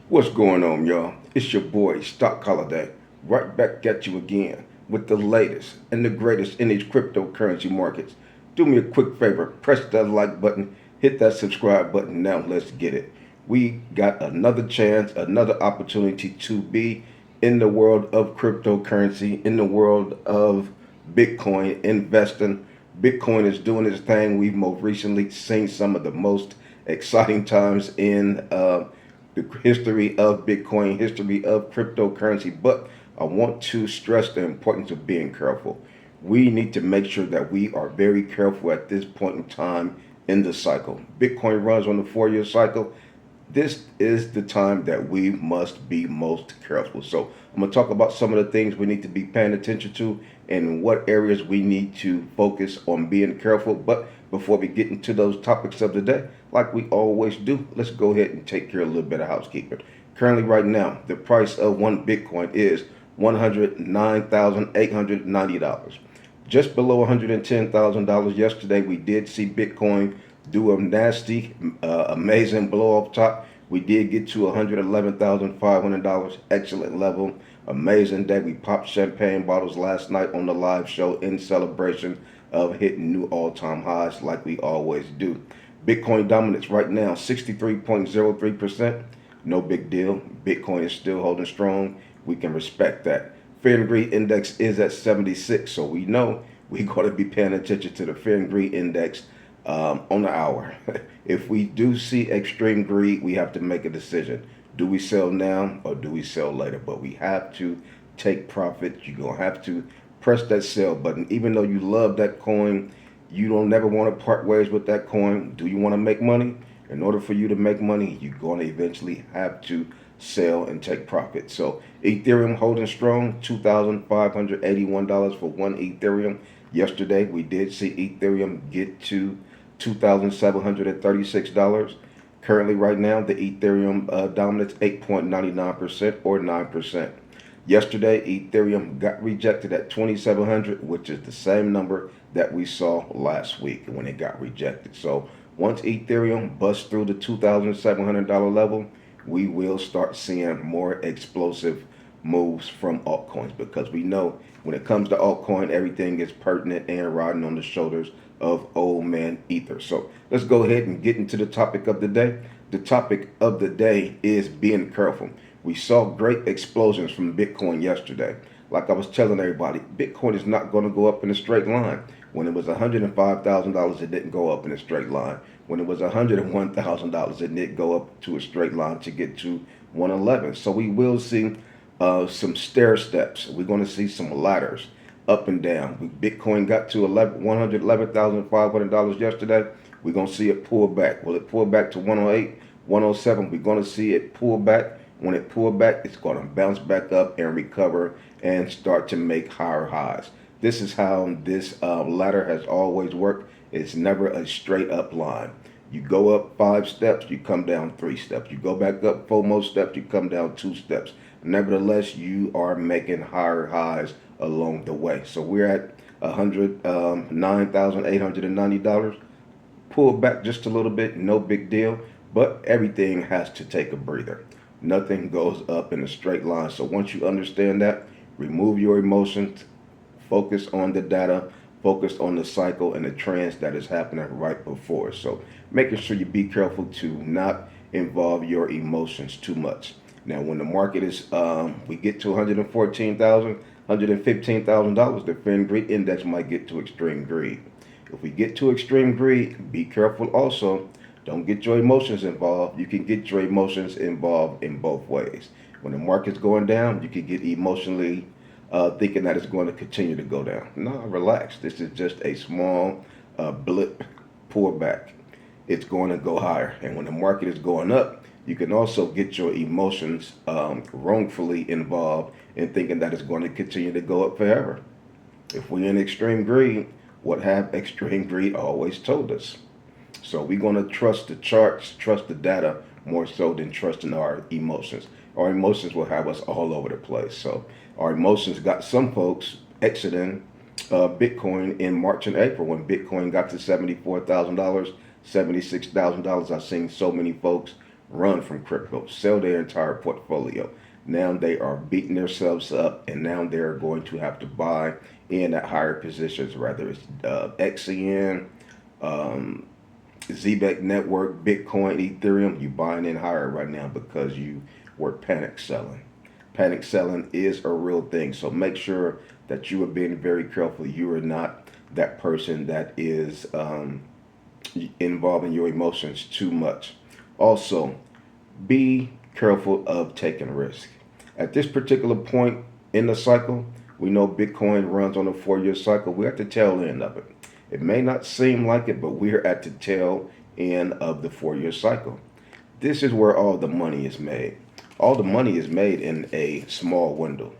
What's going on, y'all? It's your boy, Stock Holiday, right back at you again with the latest and the greatest in these cryptocurrency markets. Do me a quick favor, press that like button, hit that subscribe button. Now let's get it. We got another chance, another opportunity to be in the world of cryptocurrency, in the world of Bitcoin investing. Bitcoin is doing its thing. We've most recently seen some of the most exciting times in the history of Bitcoin, history of cryptocurrency. But I want to stress the importance of being careful. We need to make sure that we are very careful at this point in time in the cycle. Bitcoin runs on the 4-year cycle. This is the time that we must be most careful. So I'm going to talk about some of the things we need to be paying attention to and what areas we need to focus on being careful. But before we get into those topics of the day, like we always do, let's go ahead and take care of a little bit of housekeeping. Currently, right now, the price of one Bitcoin is $109,890. Just below $110,000 yesterday. We did see Bitcoin do a nasty, amazing blow off top. We did get to $111,500, excellent level, amazing day. We popped champagne bottles last night on the live show in celebration of hitting new all-time highs like we always do. Bitcoin dominance right now, 63.03%. No big deal. Bitcoin is still holding strong. We can respect that. Fear and greed index is at 76, so we know we got to be paying attention to the fear and greed index on the hour. If we do see extreme greed, we have to make a decision. Do we sell now or do we sell later? But we have to take profit. You're going to have to press that sell button. Even though you love that coin, you don't never want to part ways with that coin. Do you want to make money? In order for you to make money, you're going to eventually have to sell and take profit. So Ethereum holding strong, $2,581 for one Ethereum. Yesterday, we did see Ethereum get to $2,736. Currently, right now, the Ethereum dominance 8.99% or 9%. Yesterday, Ethereum got rejected at 2,700, which is the same number that we saw last week when it got rejected. So once Ethereum busts through the $2,700 level, we will start seeing more explosive moves from altcoins, because we know when it comes to altcoin, everything is pertinent and riding on the shoulders of old man Ether. So let's go ahead and get into the topic of the day. The topic of the day is being careful. We saw great explosions from Bitcoin yesterday. Like I was telling everybody, Bitcoin is not going to go up in a straight line. When it was $105,000, it didn't go up in a straight line. When it was $101,000, it didn't go up to a straight line to get to 111. So we will see some stair steps. We're going to see some ladders up and down. Bitcoin got to $111,500 yesterday. We're going to see it pull back. Will it pull back to 108, 107? We're going to see it pull back. When it pull back, it's going to bounce back up and recover and start to make higher highs. This is how this ladder has always worked. It's never a straight up line. You go up 5 steps, you come down 3 steps. You go back up 4 more steps, you come down 2 steps. Nevertheless, you are making higher highs along the way. So we're at $109,890. Pull back just a little bit, no big deal. But everything has to take a breather. Nothing goes up in a straight line. So once you understand that, remove your emotions, focus on the data, focus on the cycle and the trends that is happening right before. So making sure you be careful to not involve your emotions too much. Now, when the market is, we get to $114,000, $115,000, the fear and greed index might get to extreme greed. If we get to extreme greed, be careful also. Don't get your emotions involved. You can get your emotions involved in both ways. When the market's going down, you can get emotionally thinking that it's going to continue to go down. No, relax. This is just a small blip pullback. It's going to go higher. And when the market is going up, you can also get your emotions wrongfully involved in thinking that it's going to continue to go up forever. If we're in extreme greed, what have extreme greed always told us? So we're going to trust the charts, trust the data more so than trusting our emotions. Our emotions will have us all over the place. So our emotions got some folks exiting Bitcoin in March and April when Bitcoin got to $74,000, $76,000. I've seen so many folks run from crypto, sell their entire portfolio. Now they are beating themselves up, and now they're going to have to buy in at higher positions, whether it's XCN, um, ZBEC Network, Bitcoin, Ethereum. You buying in higher right now because you were panic selling. Panic selling is a real thing, so make sure that you are being very careful. You are not that person that is involving your emotions too much. Also, be careful of taking risk. At this particular point in the cycle, we know Bitcoin runs on a 4-year cycle. We're at the tail end of it. It may not seem like it, but we're at the tail end of the 4-year cycle. This is where all the money is made. All the money is made in a small window.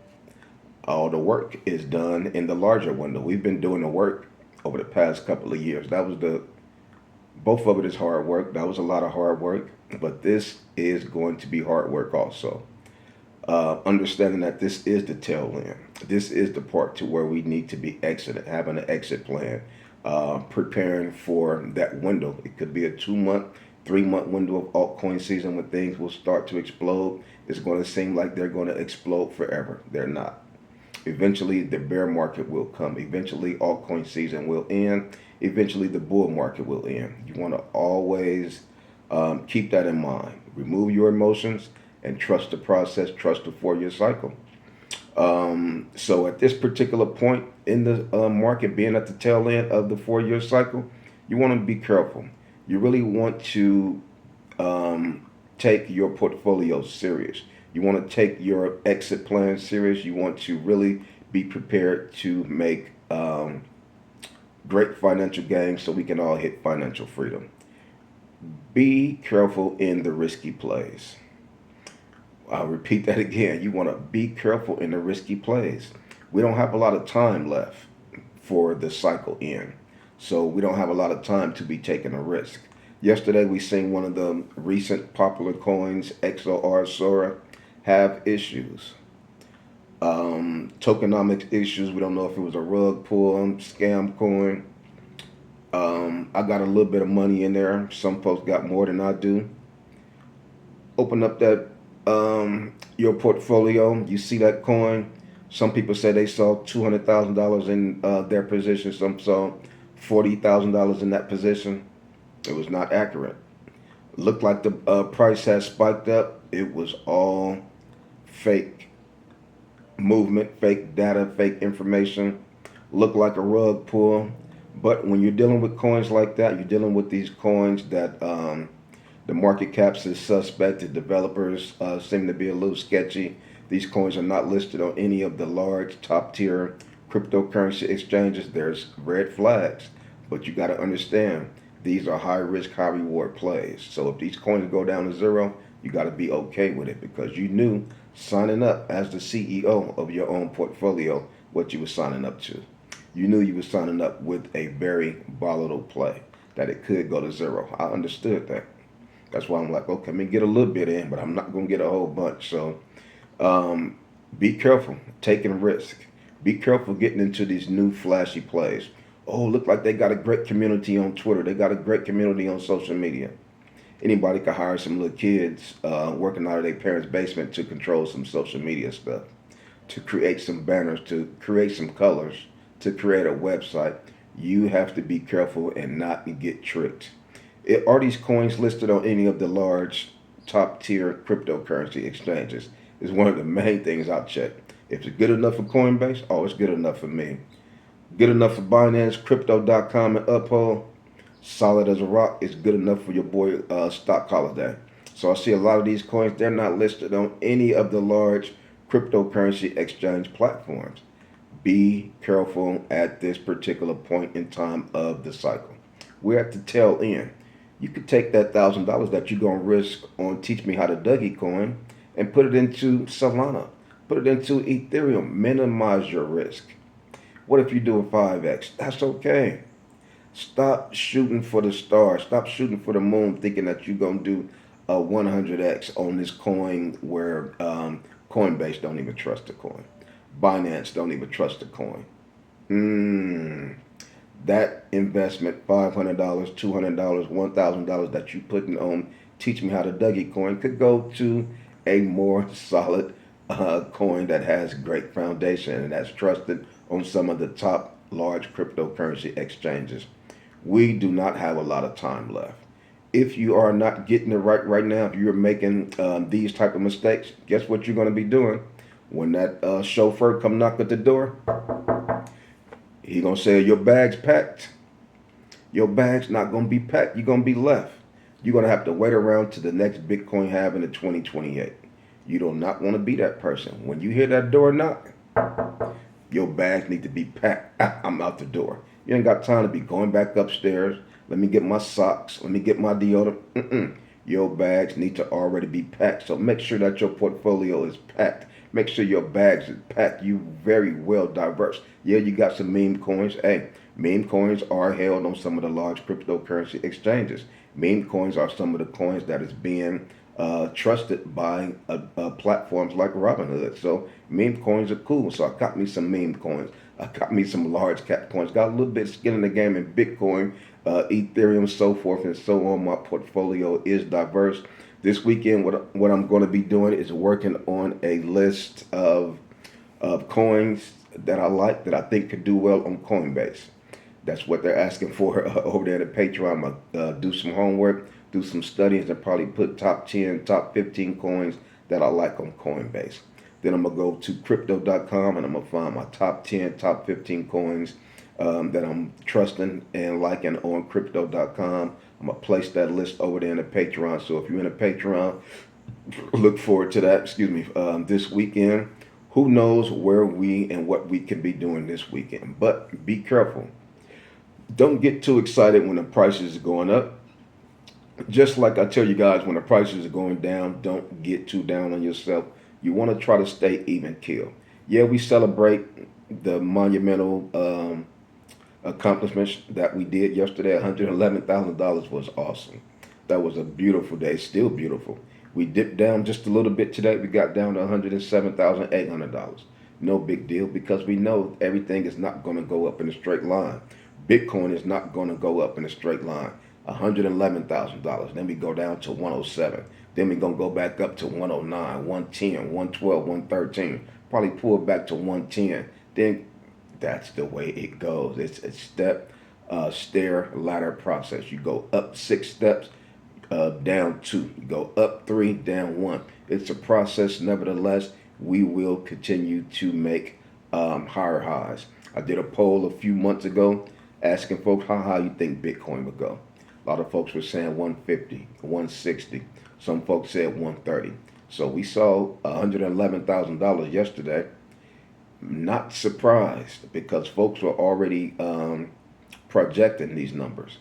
All the work is done in the larger window. We've been doing the work over the past couple of years. Both of it is hard work. That was a lot of hard work, but this is going to be hard work also. Understanding that this is the tail end. This is the part to where we need to be exited, having an exit plan, preparing for that window. It could be a 2-month, 3-month window of altcoin season when things will start to explode. It's going to seem like they're going to explode forever. They're not. Eventually, the bear market will come. Eventually, altcoin season will end. Eventually, the bull market will end. You want to always keep that in mind. Remove your emotions and trust the process. Trust the 4-year cycle. So at this particular point in the market, being at the tail end of the 4-year cycle, you want to be careful. You really want to take your portfolio serious. You want to take your exit plan serious. You want to really be prepared to make great financial gains so we can all hit financial freedom. Be careful in the risky plays. I'll repeat that again. You want to be careful in the risky plays. We don't have a lot of time left for the cycle end. So we don't have a lot of time to be taking a risk. Yesterday we seen one of the recent popular coins, XOR Sora, have issues. Tokenomics issues. We don't know if it was a rug pull, scam coin. I got a little bit of money in there. Some folks got more than I do. Open up that your portfolio. You see that coin. Some people say they saw $200,000 in their position. Some saw $40,000 in that position. It was not accurate. Looked like the price had spiked up. It was all fake movement, fake data, fake information. Looked like a rug pull. But when you're dealing with coins like that, you're dealing with these coins that the market caps is suspect. The developers seem to be a little sketchy. These coins are not listed on any of the large top tier cryptocurrency exchanges. There's red flags, but you got to understand these are high risk, high reward plays. So if these coins go down to zero, you got to be okay with it because you knew signing up as the CEO of your own portfolio what you were signing up to. You knew you were signing up with a very volatile play, that it could go to zero. I understood that. That's why I'm like, okay, let me get a little bit in, but I'm not going to get a whole bunch. So be careful taking risk. Be careful getting into these new flashy plays. Oh, look like they got a great community on Twitter. They got a great community on social media. Anybody could hire some little kids working out of their parents' basement to control some social media stuff, to create some banners, to create some colors, to create a website. You have to be careful and not get tricked. Are these coins listed on any of the large top tier cryptocurrency exchanges? Is one of the main things I check. If it's good enough for Coinbase, oh, it's good enough for me. Good enough for Binance, Crypto.com, and Uphold. Solid as a rock. It's good enough for your boy Stock Holiday. So I see a lot of these coins. They're not listed on any of the large cryptocurrency exchange platforms. Be careful at this particular point in time of the cycle. We're at the tail end. You could take that $1,000 that you're going to risk on Teach Me How to Dougie coin and put it into Solana. Put it into Ethereum. Minimize your risk. What if you do a 5X? That's okay. Stop shooting for the stars. Stop shooting for the moon thinking that you're going to do a 100X on this coin where Coinbase don't even trust the coin. Binance don't even trust the coin. That investment, $500, $200, $1,000 that you putting on teach me how to Dougie coin, could go to a more solid coin that has great foundation and that's trusted on some of the top large cryptocurrency exchanges. We do not have a lot of time left. If you are not getting it right now, if you're making these type of mistakes, guess what you're going to be doing when that chauffeur come knock at the door? He gonna say your bag's packed. Your bag's not gonna be packed. You're gonna be left. You're gonna have to wait around to the next Bitcoin halving in 2028. You do not want to be that person. When you hear that door knock, your bags need to be packed. I'm out the door. You ain't got time to be going back upstairs. Let me get my socks. Let me get my deodorant. Your bags need to already be packed. So make sure that your portfolio is packed. Make sure your bags is packed. You very well diverse. Yeah, you got some meme coins. Hey, meme coins are held on some of the large cryptocurrency exchanges. Meme coins are some of the coins that is being trusted by platforms like Robinhood. So meme coins are cool. So I got me some meme coins. I got me some large cap coins. Got a little bit of skin in the game in Bitcoin, Ethereum, so forth and so on. My portfolio is diverse. This weekend, what I'm going to be doing is working on a list of coins that I like that I think could do well on COINBASE. That's what they're asking for over there at Patreon. I'm going to do some homework, do some studies, and probably put top 10, top 15 coins that I like on COINBASE. Then I'm going to go to crypto.com and I'm going to find my top 10, top 15 coins that I'm trusting and liking on crypto.com. I'm going to place that list over there in the Patreon. So if you're in a Patreon, look forward to that, this weekend. Who knows where we and what we can be doing this weekend. But be careful. Don't get too excited when the prices are going up. Just like I tell you guys, when the prices are going down, don't get too down on yourself. You want to try to stay even keel. Yeah, we celebrate the monumental accomplishments that we did yesterday. $111,000 was awesome. That was a beautiful day, still beautiful. We dipped down just a little bit today. We got down to $107,800. No big deal because we know everything is not going to go up in a straight line. Bitcoin is not going to go up in a straight line. $111,000. Then we go down to 107. Then we're going to go back up to 109, 110, 112, 113. Probably pull back to 110. Then that's the way it goes. It's a stair ladder process. You go up 6 steps, down 2. You go up 3, down 1. It's a process. Nevertheless, we will continue to make higher highs. I did a poll a few months ago asking folks how high you think Bitcoin would go. A lot of folks were saying 150, 160. Some folks said 130. So we saw $111,000 yesterday. Not surprised because folks were already projecting these numbers.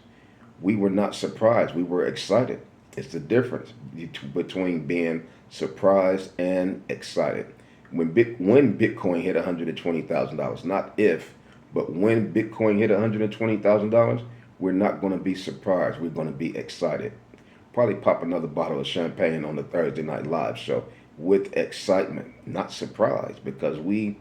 We were not surprised. We were excited. It's the difference between being surprised and excited. When Bitcoin hit $120,000, not if, but when Bitcoin hit $120,000, we're not going to be surprised. We're going to be excited. Probably pop another bottle of champagne on the Thursday Night Live show with excitement, not surprised, because we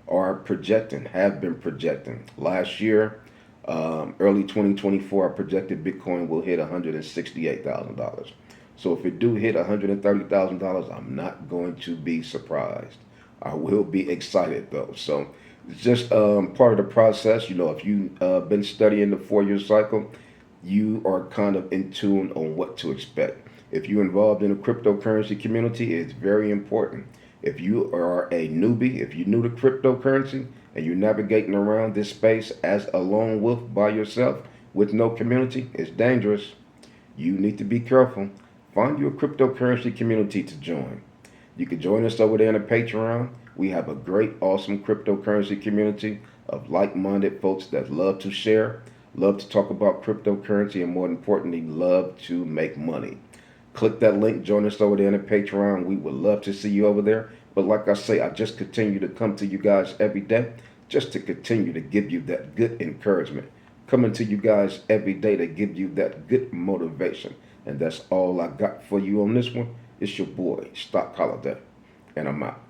are projecting, have been projecting. Last year, early 2024, I projected Bitcoin will hit $168,000. So if it do hit $130,000, I'm not going to be surprised. I will be excited though. So it's just part of the process. You know, if you've been studying the 4-year cycle, you are kind of in tune on what to expect. If you're involved in a cryptocurrency community, it's very important. If you are a newbie, if you're new to cryptocurrency and you're navigating around this space as a lone wolf by yourself with no community, it's dangerous. You need to be careful. Find you a cryptocurrency community to join. You can join us over there in the Patreon. We have a great, awesome cryptocurrency community of like-minded folks that love to share, love to talk about cryptocurrency, and more importantly, love to make money. Click that link, join us over there in the Patreon. We would love to see you over there. But like I say, I just continue to come to you guys every day just to continue to give you that good encouragement. Coming to you guys every day to give you that good motivation. And that's all I got for you on this one. It's your boy, Stock Holiday, and I'm out.